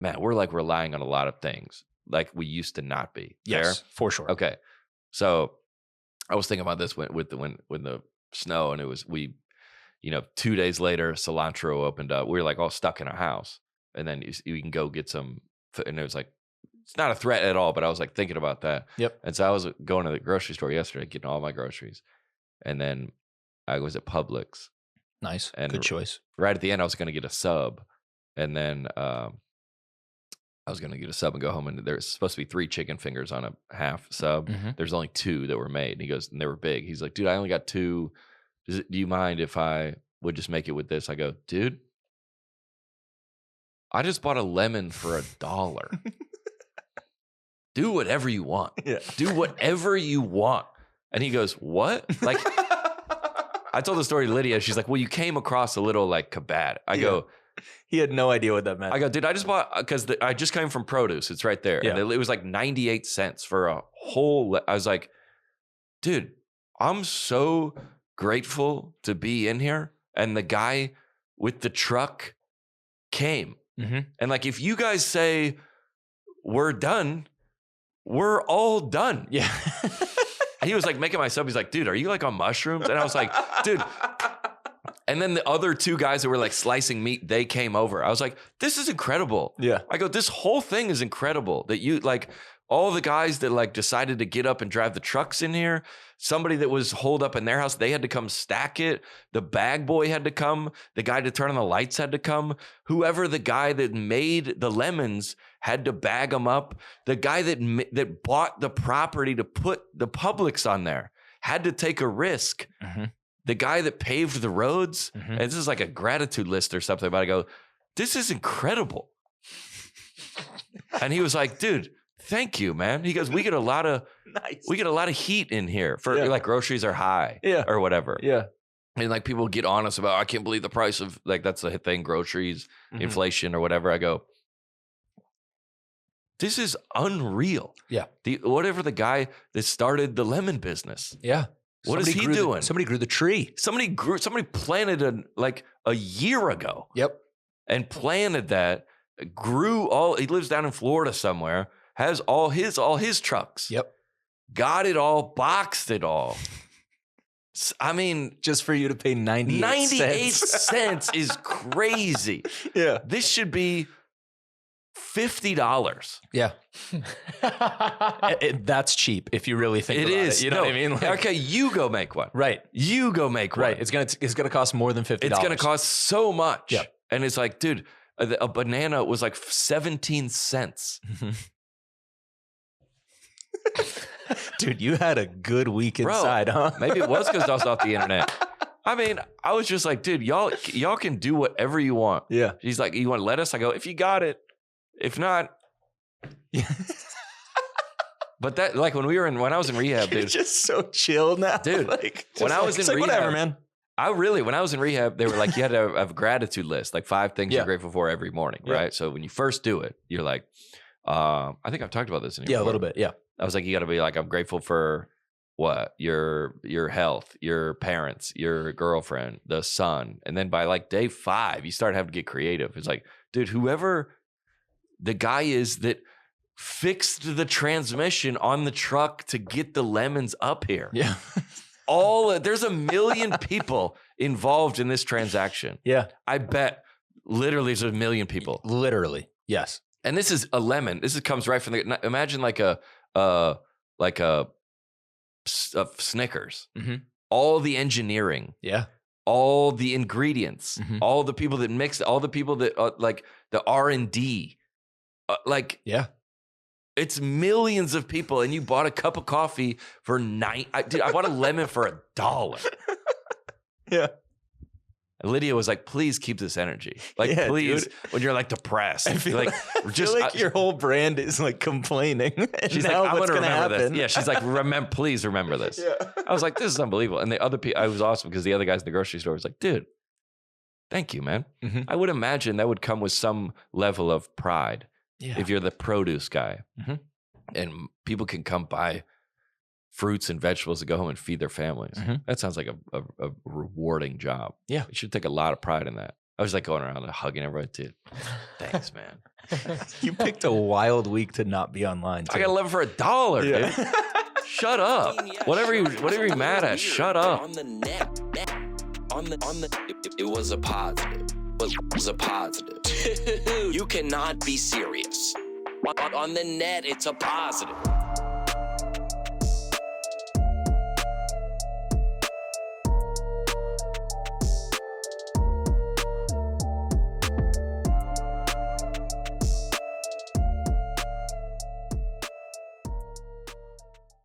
man, we're like relying on a lot of things like we used to not be. Yes, Fair? for sure. Okay. So I was thinking about this when the snow, and it was 2 days later, cilantro opened up. We were like all stuck in a house, and then you can go get some, and it was like, it's not a threat at all, but I was like thinking about that. Yep. And so I was going to the grocery store yesterday, getting all my groceries, and then I was at Publix. Nice. And good choice. Right at the end, I was going to get a sub, and then I was going to get a sub and go home, and there's supposed to be 3 chicken fingers on a half sub. Mm-hmm. There's only 2 that were made. And he goes, and they were big. He's like, dude, I only got 2. Do you mind if I would just make it with this? I go, dude, I just bought a lemon for $1. Do whatever you want. Yeah. Do whatever you want. And he goes, what? Like, I told the story to Lydia. She's like, well, you came across a little like kabad. I go, he had no idea what that meant. I go, dude, I just bought, because I just came from produce. It's right there. Yeah. And it was like 98 cents for a whole, I was like, dude, I'm so grateful to be in here. And the guy with the truck came. Mm-hmm. And like, if you guys say we're done, we're all done. Yeah. And he was like making my sub. He's like, dude, are you like on mushrooms? And I was like, dude. And then the other 2 guys that were like slicing meat, they came over. I was like, this is incredible. Yeah. I go, this whole thing is incredible that you like all the guys that like decided to get up and drive the trucks in here. Somebody that was holed up in their house, they had to come stack it. The bag boy had to come. The guy to turn on the lights had to come. Whoever the guy that made the lemons had to bag them up. The guy that bought the property to put the Publix on there had to take a risk. Mm-hmm. The guy that paved the roads, Mm-hmm. and this is like a gratitude list or something, but I go, this is incredible. And he was like, dude, thank you, man. He goes, we get a lot of heat in here for like groceries are high or whatever. Yeah. And like people get on us about, I can't believe the price of like, that's the thing, groceries, inflation or whatever. I go, this is unreal. Yeah. Whatever the guy that started the lemon business. Yeah. What is he doing? Somebody grew the tree. Somebody planted a year ago. Yep. And planted that, he lives down in Florida somewhere, has all his trucks. Yep. Got it all, boxed it all. I mean, just for you to pay 98 cents is crazy. Yeah. This should be $50. Yeah. That's cheap if you really think about it. You know what I mean? Like, okay, you go make one. Right. You go make one. Right. It's gonna cost more than $50. It's gonna cost so much. Yeah. And it's like, dude, a banana was like 17 cents. Dude, you had a good week inside, huh? Maybe it was because I was off the internet. I mean, I was just like, dude, y'all can do whatever you want. Yeah. He's like, you want lettuce? I go, if you got it. If not. But that, like when I was in rehab, You're dude. just so chill now. Dude, when I was in rehab. Whatever, man. When I was in rehab, they were like, you had to have a gratitude list, like 5 things you're grateful for every morning, right? So when you first do it, you're like, I think I've talked about this in your a little bit, yeah. I was like, you got to be like, I'm grateful for what? Your health, your parents, your girlfriend, the sun. And then by like day 5, you start having to get creative. It's like, dude, whoever the guy is that fixed the transmission on the truck to get the lemons up here. Yeah. There's 1 million people involved in this transaction. Yeah. I bet literally there's 1 million people. Literally. Yes. And this is a lemon. Comes right from imagine like a Snickers. Mm-hmm. All the engineering. Yeah. All the ingredients. Mm-hmm. All the people that mix. All the people that like the R&D. Yeah. It's millions of people, and you bought a cup of coffee for I bought a lemon for $1. Yeah. And Lydia was like, please keep this energy. Like, please, dude. When you're like depressed. I feel like your whole brand is like complaining. She's like, I'm going to remember this. Yeah, she's like, please remember this. Yeah. I was like, this is unbelievable. And the other people, I was awesome because the other guys in the grocery store was like, dude, thank you, man. Mm-hmm. I would imagine that would come with some level of pride. Yeah. If you're the produce guy, and people can come buy fruits and vegetables to go home and feed their families. That sounds like a rewarding job. Yeah. You should take a lot of pride in that. I was like going around and hugging everybody, dude. Thanks, man. You picked a wild week to not be online. I got 11 for $1, dude. Shut up. Whatever you're mad at, shut up. On the net, it was a positive. It was a positive. You cannot be serious. On the net, it's a positive.